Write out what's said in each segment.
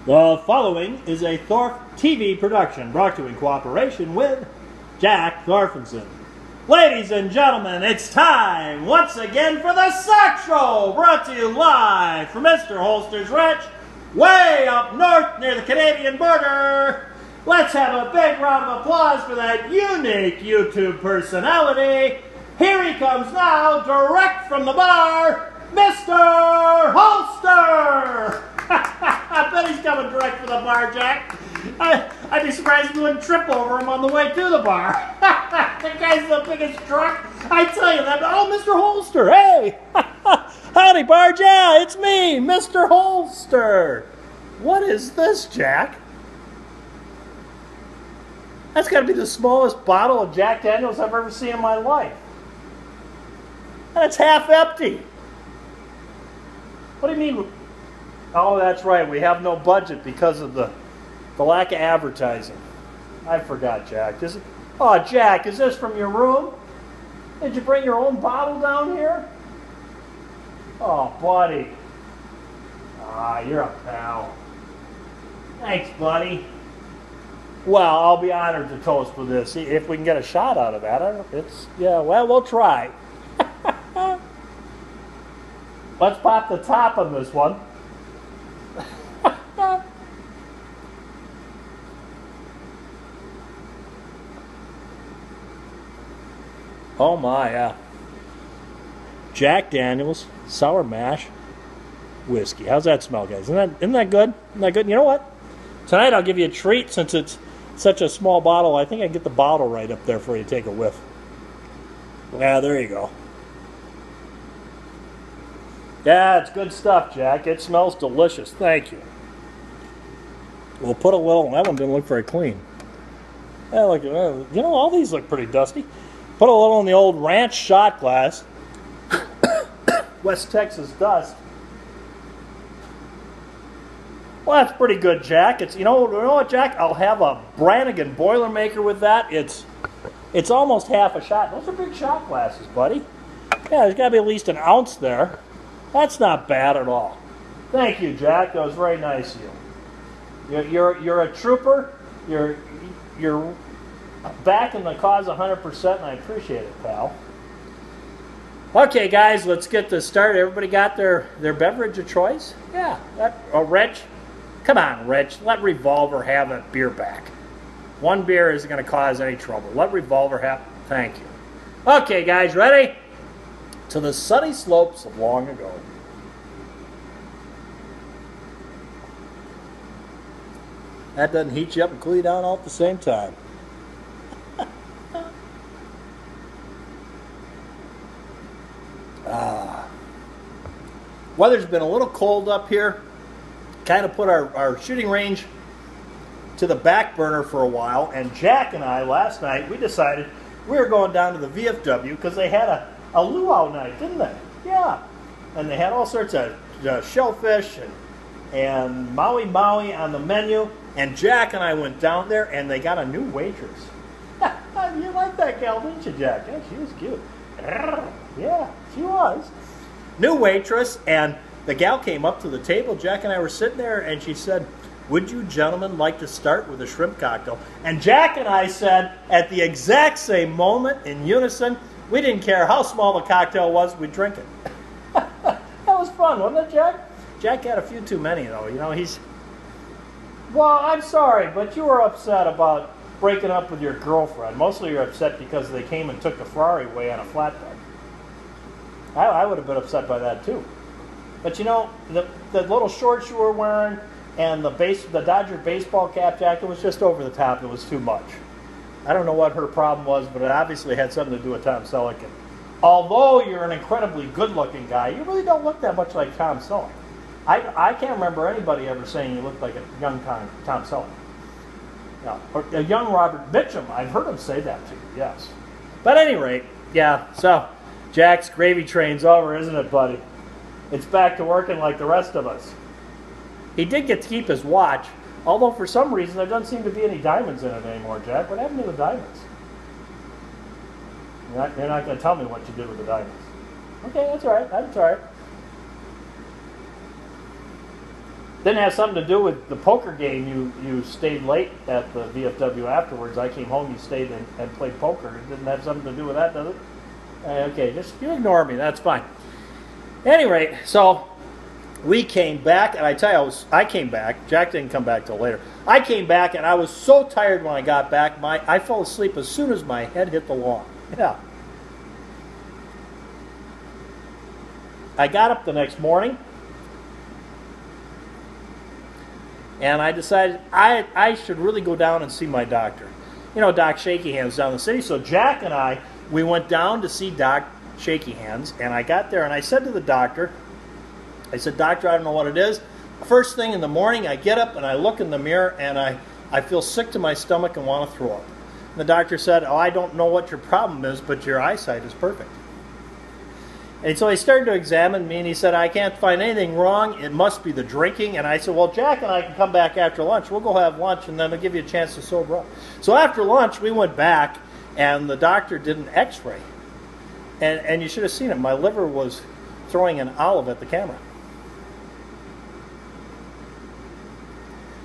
The following is a Thorf TV production brought to you in cooperation with Jack Thorfinson. Ladies and gentlemen, it's time once again for the SOCS Show, brought to you live from Mr. Holster's Ranch, way up north near the Canadian border. Let's have a big round of applause for that unique YouTube personality. Here he comes now, direct from the bar, Mr. Holster! I bet he's coming direct from the bar, Jack. I'd be surprised if you wouldn't trip over him on the way to the bar. The guy's the biggest drunk. I tell you that. Oh, Mr. Holster, hey! Howdy, Barge. Yeah, it's me, Mr. Holster. What is this, Jack? That's got to be the smallest bottle of Jack Daniels I've ever seen in my life. And it's half empty. What do you mean? Oh, that's right. We have no budget because of the lack of advertising. I forgot, Jack. Oh, Jack, is this from your room? Did you bring your own bottle down here? Oh, buddy. Ah, you're a pal. Thanks, buddy. Well, I'll be honored to toast for this. See if we can get a shot out of that. Yeah, well, we'll try. Let's pop the top on this one. Oh my, yeah. Jack Daniels sour mash whiskey. How's that smell, guys? Isn't that good? Isn't that good? You know what? Tonight I'll give you a treat since it's such a small bottle. I think I can get the bottle right up there for you to take a whiff. Yeah, there you go. Yeah, it's good stuff, Jack. It smells delicious. Thank you. We'll put a little. That one didn't look very clean. Yeah, look, you know, all these look pretty dusty. Put a little in the old ranch shot glass. West Texas dust. Well, that's pretty good, Jack. It's you know what, Jack? I'll have a Brannigan Boilermaker with that. It's almost half a shot. Those are big shot glasses, buddy. Yeah, there's got to be at least an ounce there. That's not bad at all. Thank you, Jack. That was very nice of you. You're a trooper. You're backing the cause 100%, and I appreciate it, pal. Okay, guys, let's get this started. Everybody got their beverage of choice? Yeah. Rich? Come on, Rich. Let Revolver have that beer back. One beer isn't going to cause any trouble. Let Revolver have... Thank you. Okay, guys, ready? To the sunny slopes of long ago. That doesn't heat you up and cool you down all at the same time. Weather's been a little cold up here. Kind of put our shooting range to the back burner for a while. And Jack and I, last night, we decided we were going down to the VFW because they had a luau night, didn't they? Yeah. And they had all sorts of shellfish and Maui on the menu. And Jack and I went down there, and they got a new waitress. You like that gal, didn't you, Jack? Yeah, she was cute. Yeah, she was. New waitress, and the gal came up to the table. Jack and I were sitting there, and she said, "Would you gentlemen like to start with a shrimp cocktail?" And Jack and I said, at the exact same moment, in unison, we didn't care how small the cocktail was, we'd drink it. That was fun, wasn't it, Jack? Jack had a few too many, though. You know, he's... Well, I'm sorry, but you were upset about breaking up with your girlfriend. Mostly you're upset because they came and took the Ferrari away on a flatbed. I would have been upset by that, too. But, you know, the little shorts you were wearing and the Dodger baseball cap, Jack, it was just over the top. It was too much. I don't know what her problem was, but it obviously had something to do with Tom Selleck. And although you're an incredibly good-looking guy, you really don't look that much like Tom Selleck. I can't remember anybody ever saying you looked like a young Tom Selleck. Yeah, or a young Robert Mitchum. I've heard him say that too, yes. But at any rate, yeah, so Jack's gravy train's over, isn't it, buddy? It's back to working like the rest of us. He did get to keep his watch, although for some reason there doesn't seem to be any diamonds in it anymore, Jack. What happened to the diamonds? You're not going to tell me what you did with the diamonds. Okay, that's all right. That's all right. Didn't have something to do with the poker game. You stayed late at the VFW afterwards. I came home, you stayed and played poker. It didn't have something to do with that, does it? Okay, just you ignore me. That's fine. At any rate, so we came back, and I tell you, I came back. Jack didn't come back till later. I came back, and I was so tired when I got back. I fell asleep as soon as my head hit the lawn. Yeah. I got up the next morning, and I decided I should really go down and see my doctor. You know, Doc Shaky Hands down in the city. So Jack and I, we went down to see Doc Shaky Hands, and I got there, and I said to the doctor, I said, "Doctor, I don't know what it is. First thing in the morning, I get up and I look in the mirror, and I feel sick to my stomach and want to throw up." And the doctor said, "Oh, I don't know what your problem is, but your eyesight is perfect." And so he started to examine me, and he said, "I can't find anything wrong. It must be the drinking." And I said, "Well, Jack and I can come back after lunch. We'll go have lunch, and then I'll give you a chance to sober up." So after lunch, we went back, and the doctor did an x-ray. And you should have seen it. My liver was throwing an olive at the camera.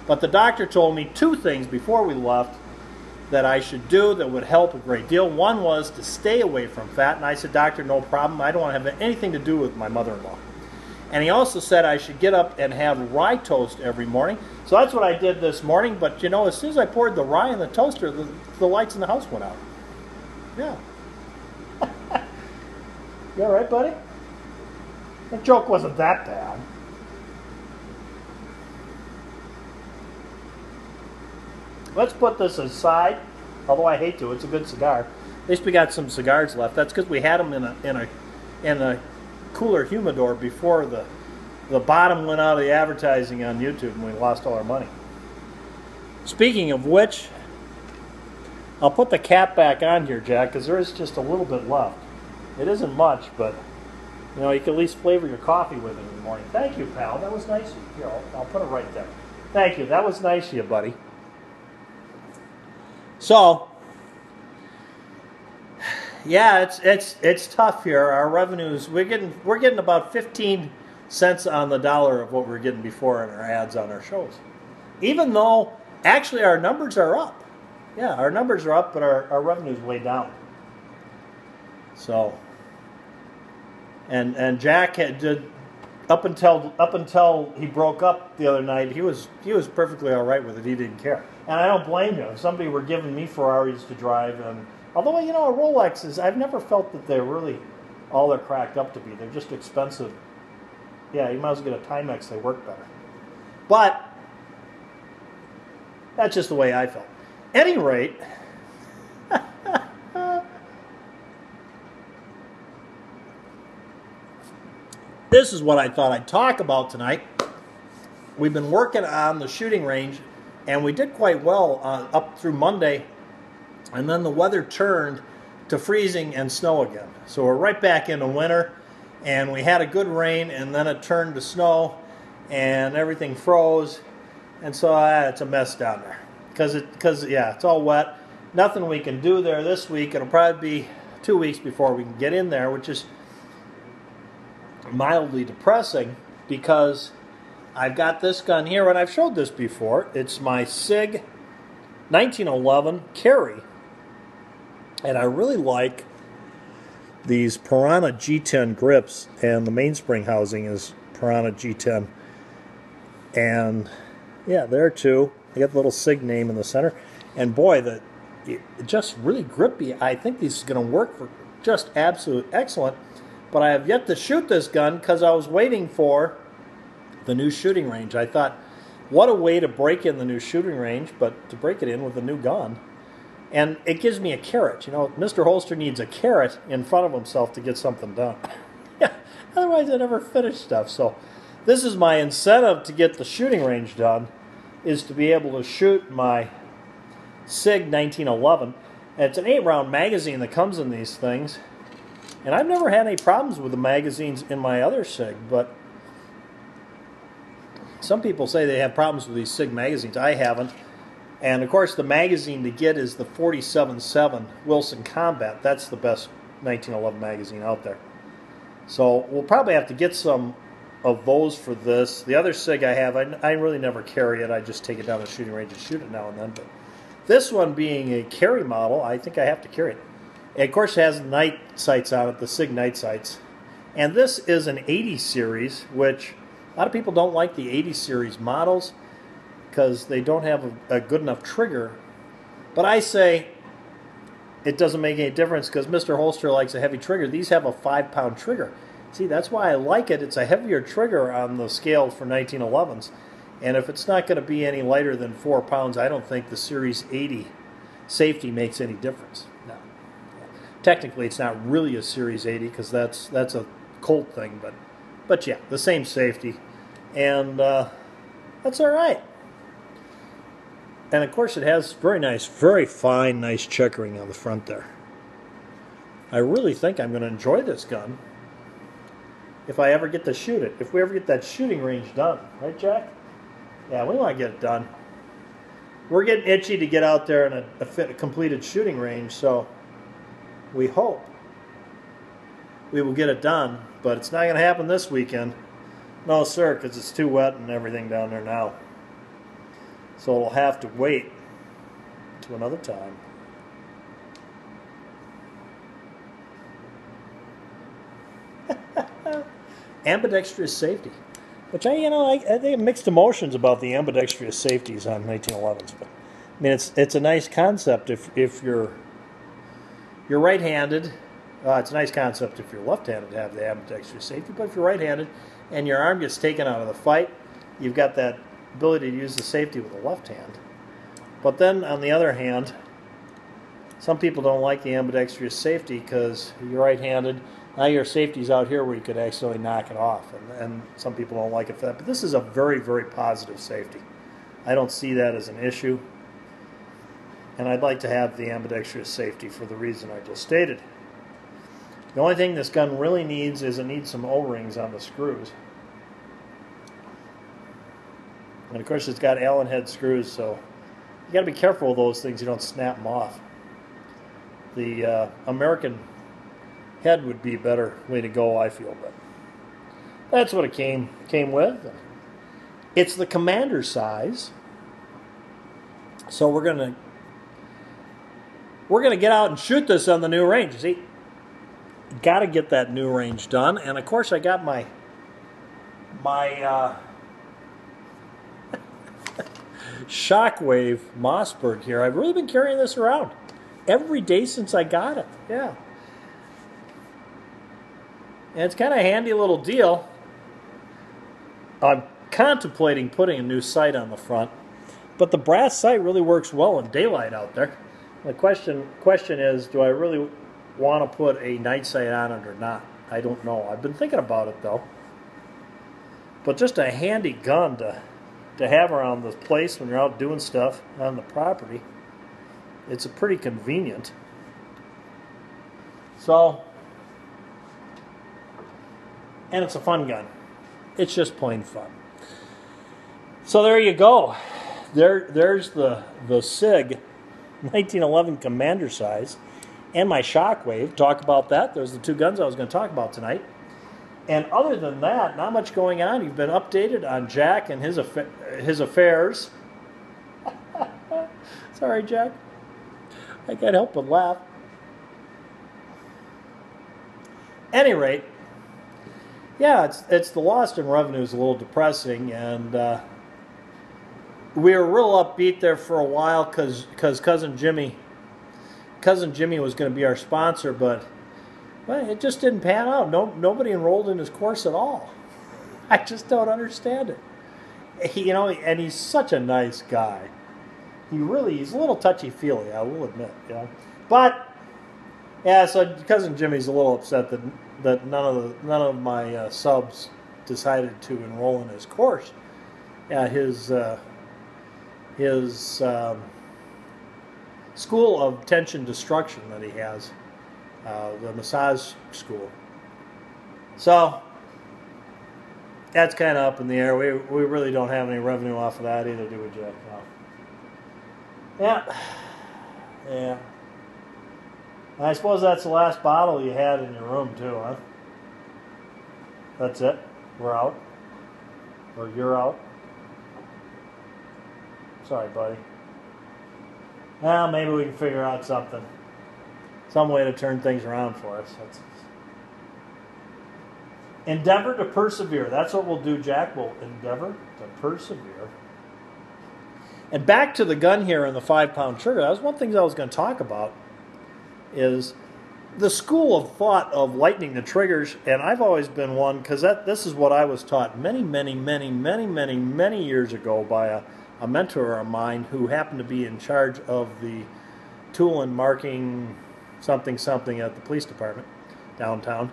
But the doctor told me two things before we left that I should do that would help a great deal. One was to stay away from fat, and I said, "Doctor, no problem. I don't want to have anything to do with my mother-in-law." And he also said I should get up and have rye toast every morning. So that's what I did this morning, but you know, as soon as I poured the rye in the toaster, the lights in the house went out. Yeah. You all right, buddy? That joke wasn't that bad. Let's put this aside, although I hate to. It's a good cigar. At least we got some cigars left. That's because we had them in a cooler humidor before the bottom went out of the advertising on YouTube and we lost all our money. Speaking of which, I'll put the cap back on here, Jack, because there is just a little bit left. It isn't much, but you know, you can at least flavor your coffee with it in the morning. Thank you, pal. That was nice of you. Here, I'll put it right there. Thank you. That was nice of you, buddy. So, yeah, it's tough here. Our revenues, we're getting about 15 cents on the dollar of what we were getting before in our ads on our shows. Even though actually our numbers are up. Yeah, our numbers are up, but our revenue's way down. So, and Jack did up until he broke up the other night. He was perfectly all right with it. He didn't care, and I don't blame him. If somebody were giving me Ferraris to drive, and although you know, Rolexes, I've never felt that they're really all they're cracked up to be. They're just expensive. Yeah, you might as well get a Timex. They work better, but that's just the way I felt. Any rate. This is what I thought I'd talk about tonight. We've been working on the shooting range, and we did quite well up through Monday, and then the weather turned to freezing and snow again. So we're right back into winter, and we had a good rain, and then it turned to snow, and everything froze, and so it's a mess down there. Because yeah, it's all wet. Nothing we can do there this week. It'll probably be 2 weeks before we can get in there, which is mildly depressing because I've got this gun here, and I've showed this before. It's my Sig 1911 carry, and I really like these Piranha G10 grips, and the mainspring housing is Piranha G10, and yeah, there too. I got the little Sig name in the center, and boy, just really grippy. I think this is going to work for just absolute excellent. But I have yet to shoot this gun because I was waiting for the new shooting range. I thought, what a way to break in the new shooting range, but to break it in with a new gun. And it gives me a carrot. You know, Mr. Holster needs a carrot in front of himself to get something done. Yeah, otherwise I never finish stuff. So this is my incentive to get the shooting range done, is to be able to shoot my Sig 1911. And it's an 8-round magazine that comes in these things. And I've never had any problems with the magazines in my other Sig, but some people say they have problems with these Sig magazines. I haven't. And of course the magazine to get is the 47.7 Wilson Combat. That's the best 1911 magazine out there. So we'll probably have to get some of those for this. The other SIG I have, I really never carry it. I just take it down to the shooting range and shoot it now and then. But this one being a carry model, I think I have to carry it. And of course, it has night sights on it, the SIG night sights. And this is an 80 series, which a lot of people don't like the 80 series models because they don't have a good enough trigger. But I say it doesn't make any difference because Mr. Holster likes a heavy trigger. These have a 5-pound trigger. See, that's why I like it. It's a heavier trigger on the scale for 1911s. And if it's not going to be any lighter than 4 pounds, I don't think the Series 80 safety makes any difference. No. Technically, it's not really a Series 80 because that's a Colt thing. But yeah, the same safety. And that's all right. And of course, it has very nice, very fine, nice checkering on the front there. I really think I'm going to enjoy this gun if I ever get to shoot it. If we ever get that shooting range done. Right, Jack? Yeah, we want to get it done. We're getting itchy to get out there in a completed shooting range, so we hope we will get it done. But it's not going to happen this weekend. No, sir, because it's too wet and everything down there now. So it'll have to wait to another time. Ambidextrous Safety, which I think mixed emotions about the ambidextrous safeties on 1911s. But I mean, it's a nice concept if you're right-handed. It's a nice concept if you're left-handed to have the ambidextrous safety. But if you're right-handed and your arm gets taken out of the fight, you've got that ability to use the safety with the left hand. But then on the other hand, some people don't like the ambidextrous safety because you're right-handed. Now your safety's out here where you could actually knock it off, and some people don't like it for that. But this is a very, very positive safety. I don't see that as an issue, and I'd like to have the ambidextrous safety for the reason I just stated. The only thing this gun really needs is it needs some O-rings on the screws. And of course it's got Allen head screws, so you got to be careful with those things. You don't snap them off. The American head would be a better way to go, I feel, but that's what it came with. It's the commander size, so we're gonna get out and shoot this on the new range. See, got to get that new range done, and of course I got my Shockwave Mossberg here. I've really been carrying this around every day since I got it. Yeah. And it's kind of a handy little deal. I'm contemplating putting a new sight on the front, but the brass sight really works well in daylight out there. The question is, do I really want to put a night sight on it or not? I don't know. I've been thinking about it though. But just a handy gun to have around the place when you're out doing stuff on the property. It's a pretty convenient. So, and it's a fun gun. It's just plain fun. So there you go. There's the SIG 1911 Commander size and my Shockwave. Talk about that. Those are the two guns I was going to talk about tonight. And other than that, not much going on. You've been updated on Jack and his affairs. Sorry, Jack. I can't help but laugh. Any rate, yeah, it's the loss in revenue is a little depressing, and we were real upbeat there for a while because Cousin Jimmy was going to be our sponsor, but well, it just didn't pan out. Nobody enrolled in his course at all. I just don't understand it. And he's such a nice guy. He's a little touchy-feely, I will admit. But yeah, so Cousin Jimmy's a little upset that none of my subs decided to enroll in his course. Yeah, his school of tension destruction that he has. The massage school. So that's kind of up in the air. We really don't have any revenue off of that either, do we, Jack? No. Yeah. I suppose that's the last bottle you had in your room too, huh? That's it? We're out? Or you're out. Sorry, buddy. Well, maybe we can figure out something. Some way to turn things around for us. Endeavor to persevere. That's what we'll do, Jack. We'll endeavor to persevere. And back to the gun here and the 5-pound trigger. That was one thing I was going to talk about. Is the school of thought of lightening the triggers. And I've always been one, because this is what I was taught many years ago by a mentor of mine who happened to be in charge of the tool and marking something at the police department downtown.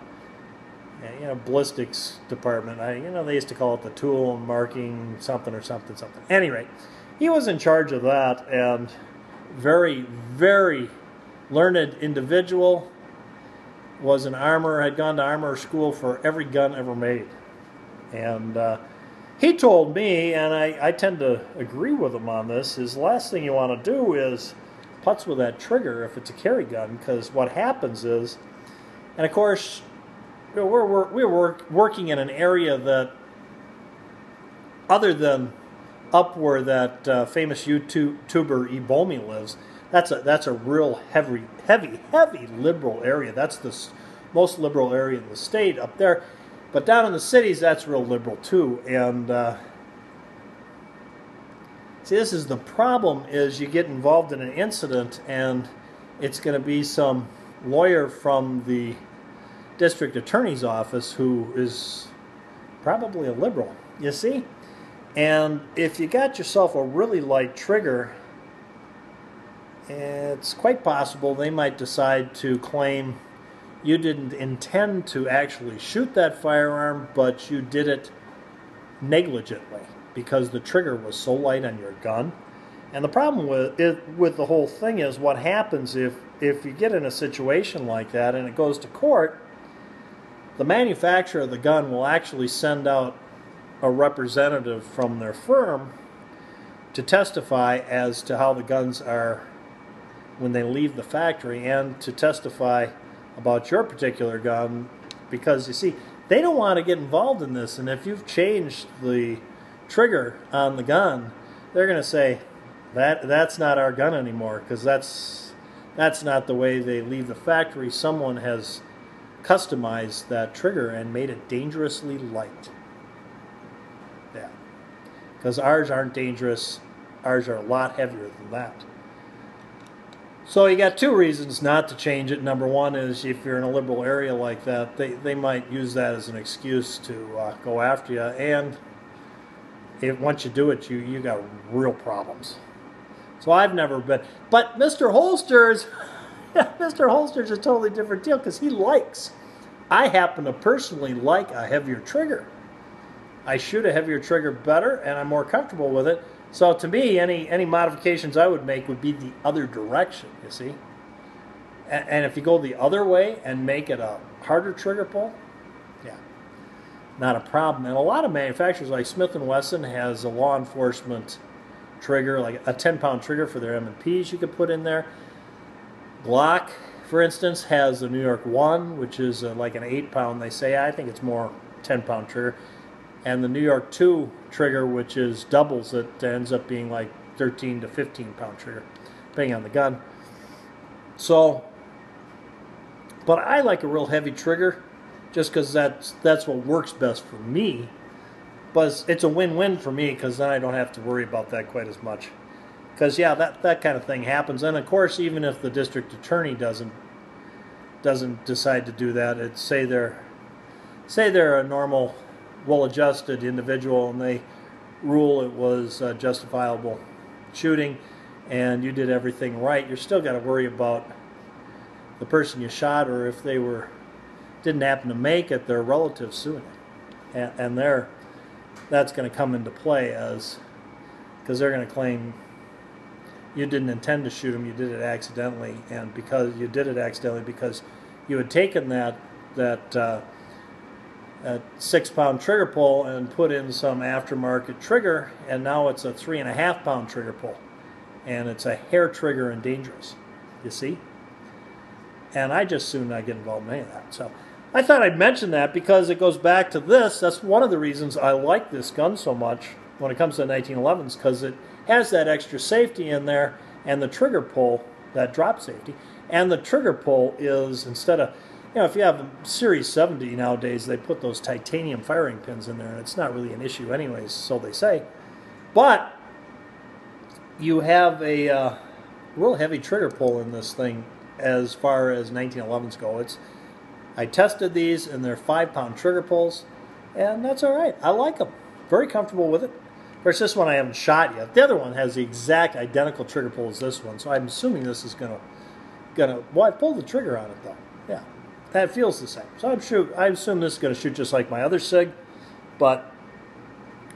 And, you know, ballistics department. They used to call it the tool and marking something or something. At any rate, he was in charge of that, and very, very learned individual. Was an armor, had gone to armor school for every gun ever made. And he told me, and I tend to agree with him on this, is the last thing you want to do is putz with that trigger if it's a carry gun, because what happens is, and of course, we're working in an area that, other than up where that famous YouTuber Ebomi lives, that's a real heavy liberal area. That's the most liberal area in the state up there. But down in the cities, that's real liberal too. And see, this is the problem: is you get involved in an incident, and it's going to be some lawyer from the district attorney's office who is probably a liberal. You see, and if you got yourself a really light trigger, it's quite possible they might decide to claim you didn't intend to actually shoot that firearm, but you did it negligently because the trigger was so light on your gun. And the problem with the whole thing is, what happens if you get in a situation like that and it goes to court, the manufacturer of the gun will actually send out a representative from their firm to testify as to how the guns are when they leave the factory, and to testify about your particular gun, because you see, they don't want to get involved in this. And if you've changed the trigger on the gun, they're going to say that's not our gun anymore, because that's not the way they leave the factory. Someone has customized that trigger and made it dangerously light. Yeah, because ours aren't dangerous. Ours are a lot heavier than that. So you got two reasons not to change it. Number one is, if you're in a liberal area like that, they might use that as an excuse to go after you. And once you do it, you got real problems. So I've never been. But Mr. Holsters, Mr. Holsters is a totally different deal, because he likes. I happen to personally like a heavier trigger. I shoot a heavier trigger better, and I'm more comfortable with it. So to me, any modifications I would make would be the other direction, you see. And if you go the other way and make it a harder trigger pull, yeah, not a problem. And a lot of manufacturers, like Smith & Wesson, has a law enforcement trigger, like a 10-pound trigger for their M&Ps you could put in there. Glock, for instance, has the New York 1, which is like an 8-pound, they say. I think it's more 10-pound trigger. And the New York 2 trigger, which is doubles it, ends up being like 13 to 15-pound trigger, depending on the gun. So, but I like a real heavy trigger, just because that's what works best for me. But it's a win-win for me, because then I don't have to worry about that quite as much. Because yeah, that kind of thing happens. And of course, even if the district attorney doesn't decide to do that, it's say they're a normal, well-adjusted individual, and they rule it was justifiable shooting, and you did everything right, you're still got to worry about the person you shot, or if they didn't happen to make it, their relatives suing it, and that's going to come into play, because they're going to claim you didn't intend to shoot them, you did it accidentally, and because you did it accidentally because you had taken that 6-pound trigger pull and put in some aftermarket trigger, and now it's a 3.5-pound trigger pull, and it's a hair trigger and dangerous, you see. And I just soon not get involved in any of that. So I thought I'd mention that because it goes back to this. That's one of the reasons I like this gun so much when it comes to 1911s, because it has that extra safety in there, and the trigger pull, that drop safety, and the trigger pull is, instead of, you know, if you have a Series 70 nowadays, they put those titanium firing pins in there, and it's not really an issue anyways, so they say. But you have a real heavy trigger pull in this thing as far as 1911s go. I tested these, and they're 5-pound trigger pulls, and that's all right. I like them. Very comfortable with it. Of course, this one I haven't shot yet. The other one has the exact identical trigger pull as this one, so I'm assuming this is gonna. Well, I pulled the trigger on it though. Yeah, that feels the same. So I assume this is gonna shoot just like my other Sig, but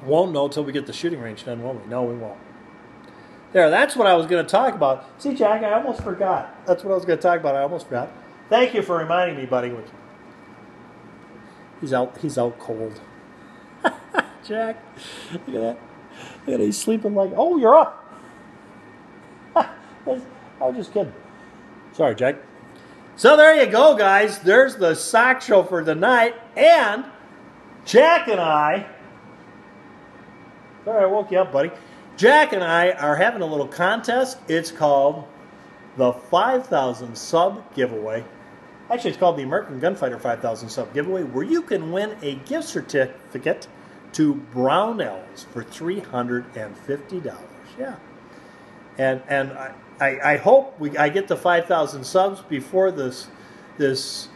won't know until we get the shooting range done, won't we? No, we won't. There, that's what I was going to talk about. See, Jack, I almost forgot. That's what I was going to talk about. I almost forgot. Thank you for reminding me, buddy. He's out cold. Jack, look at that. Look at it. He's sleeping like, oh, you're up. I was just kidding. Sorry, Jack. So there you go, guys. There's the SOCS show for tonight. And Jack and I... Sorry, I woke you up, buddy. Jack and I are having a little contest. It's called the 5,000 sub giveaway. Actually, it's called the American Gunfighter 5,000 sub giveaway, where you can win a gift certificate to Brownells for $350. Yeah. And I hope I get the 5,000 subs before this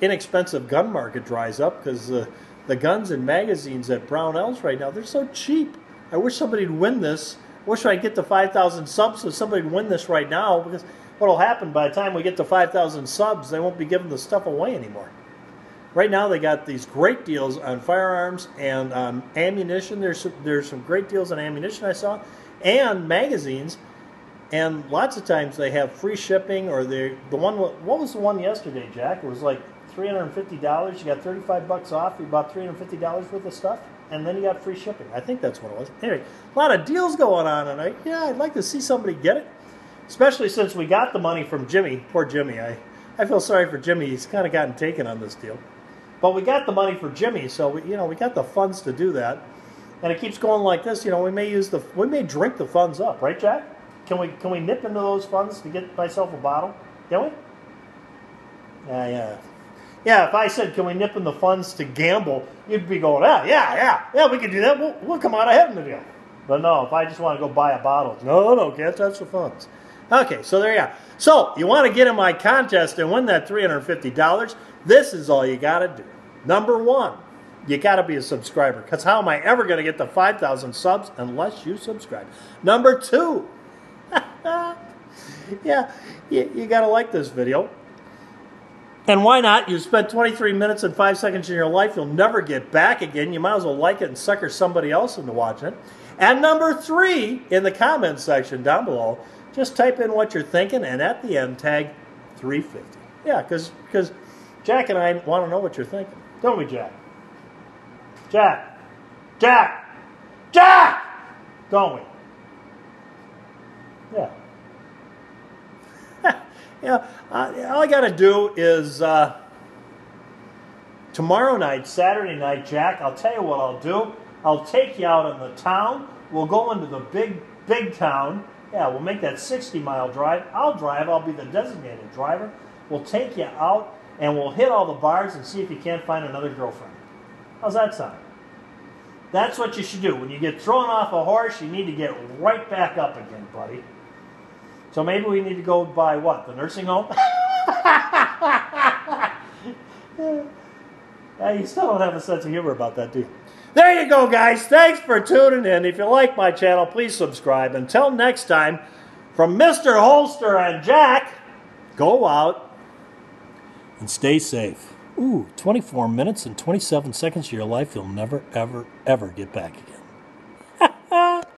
inexpensive gun market dries up, because the guns and magazines at Brownells right now, they're so cheap. I wish somebody would win this. I wish I'd get to 5,000 subs so somebody would win this right now, because what will happen by the time we get to 5,000 subs, they won't be giving the stuff away anymore. Right now they got these great deals on firearms and on ammunition. There's some great deals on ammunition I saw, and magazines, and lots of times they have free shipping, or the one, what was the one yesterday, Jack? It was like $350. You got 35 bucks off. You bought $350 worth of stuff, and then you got free shipping. I think that's what it was. Anyway, a lot of deals going on, and I'd like to see somebody get it, especially since we got the money from Jimmy. Poor Jimmy. I feel sorry for Jimmy. He's kind of gotten taken on this deal. But we got the money for Jimmy, so we got the funds to do that. And it keeps going like this. We may drink the funds up, right, Jack? Can we nip into those funds to get myself a bottle? Can we? Yeah. Yeah, if I said, can we nip in the funds to gamble, you'd be going, yeah, we can do that. We'll come out ahead in the deal. But no, if I just want to go buy a bottle, no, can't touch the funds. Okay, so there you are. So, you want to get in my contest and win that $350, this is all you got to do. Number one, you got to be a subscriber, because how am I ever going to get the 5,000 subs unless you subscribe? Number two, yeah, you got to like this video. And why not? You spent 23 minutes and 5 seconds in your life you'll never get back again. You might as well like it and sucker somebody else into watching it. And number three, in the comments section down below, just type in what you're thinking, and at the end, tag 350. Yeah, because Jack and I want to know what you're thinking. Don't we, Jack? Jack! Don't we? Yeah. Yeah, all I got to do is tomorrow night, Saturday night, Jack, I'll tell you what I'll do. I'll take you out in the town. We'll go into the big town. Yeah, we'll make that 60-mile drive. I'll drive. I'll be the designated driver. We'll take you out, and we'll hit all the bars and see if you can't find another girlfriend. How's that sound? That's what you should do. When you get thrown off a horse, you need to get right back up again, buddy. So maybe we need to go by what? The nursing home? You still don't have a sense of humor about that, do you? There you go, guys. Thanks for tuning in. If you like my channel, please subscribe. Until next time, from Mr. Holster and Jack, go out and stay safe. Ooh, 24 minutes and 27 seconds of your life you'll never, ever, ever get back again.